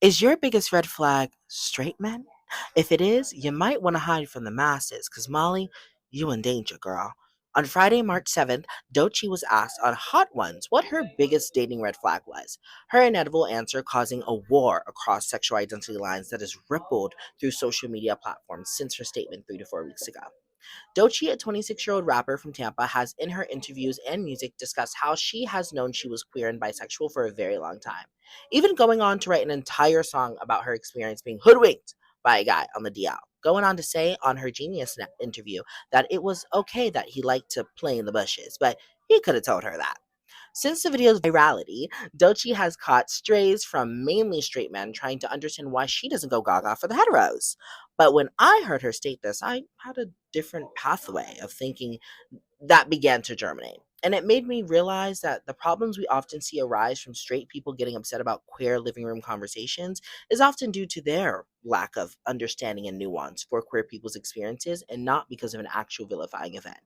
Is your biggest red flag straight men? If it is, you might want to hide from the masses, because Molly, you in danger, girl. On Friday, March 7th, Doechii was asked on Hot Ones what her biggest dating red flag was. Her inedible answer causing a war across sexual identity lines that has rippled through social media platforms since her statement 3 to 4 weeks ago. Doechii, a 26-year-old rapper from Tampa, has in her interviews and music discussed how she has known she was queer and bisexual for a very long time, even going on to write an entire song about her experience being hoodwinked by a guy on the DL. Going on to say on her Genius interview that it was okay that he liked to play in the bushes, but he could have told her that. Since the video's virality, Doechii has caught strays from mainly straight men trying to understand why she doesn't go gaga for the heteros. But when I heard her state this, I had a different pathway of thinking that began to germinate. And it made me realize that the problems we often see arise from straight people getting upset about queer living room conversations is often due to their lack of understanding and nuance for queer people's experiences and not because of an actual vilifying event.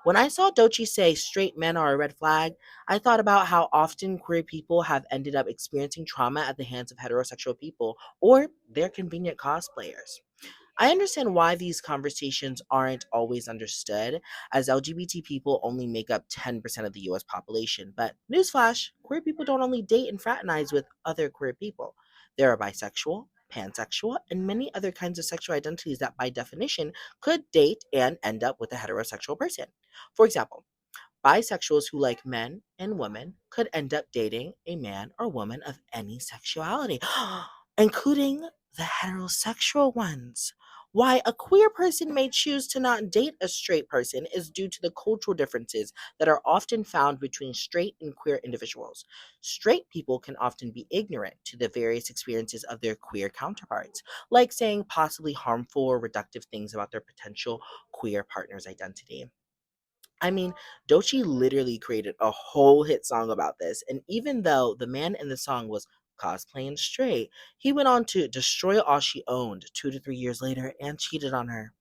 When I saw Doechii say straight men are a red flag, I thought about how often queer people have ended up experiencing trauma at the hands of heterosexual people or their convenient cosplayers. I understand why these conversations aren't always understood, as LGBT people only make up 10% of the US population. But newsflash, queer people don't only date and fraternize with other queer people. There are bisexual, pansexual, and many other kinds of sexual identities that, by definition, could date and end up with a heterosexual person. For example, bisexuals who like men and women could end up dating a man or woman of any sexuality, including the heterosexual ones. Why a queer person may choose to not date a straight person is due to the cultural differences that are often found between straight and queer individuals. Straight people can often be ignorant to the various experiences of their queer counterparts, like saying possibly harmful or reductive things about their potential queer partner's identity. I mean, Doechii literally created a whole hit song about this, and even though the man in the song was cosplaying straight, he went on to destroy all she owned 2 to 3 years later and cheated on her.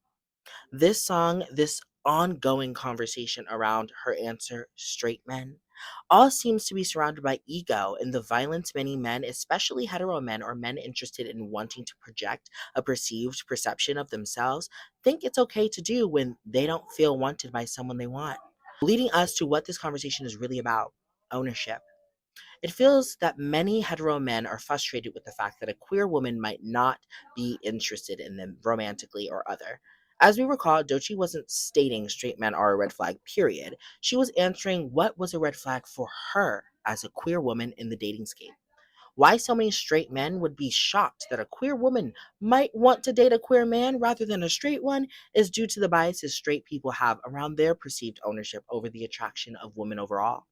This song, this ongoing conversation around her answer, straight men, all seems to be surrounded by ego and the violence many men, especially hetero men or men interested in wanting to project a perceived perception of themselves, think it's okay to do when they don't feel wanted by someone they want. Leading us to what this conversation is really about: ownership. It feels that many hetero men are frustrated with the fact that a queer woman might not be interested in them romantically or other. As we recall, Doechii wasn't stating straight men are a red flag, period. She was answering what was a red flag for her as a queer woman in the dating scape. Why so many straight men would be shocked that a queer woman might want to date a queer man rather than a straight one is due to the biases straight people have around their perceived ownership over the attraction of women overall.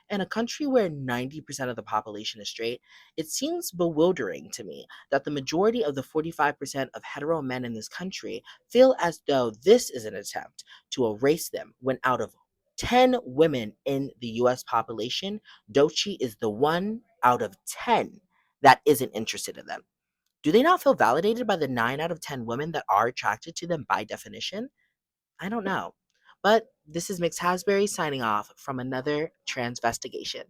In a country where 90% of the population is straight, it seems bewildering to me that the majority of the 45% of hetero men in this country feel as though this is an attempt to erase them when out of 10 women in the US population, Doechii is the one out of 10 that isn't interested in them. Do they not feel validated by the 9 out of 10 women that are attracted to them by definition? I don't know. But this is Mix Hasbury signing off from another transvestigation.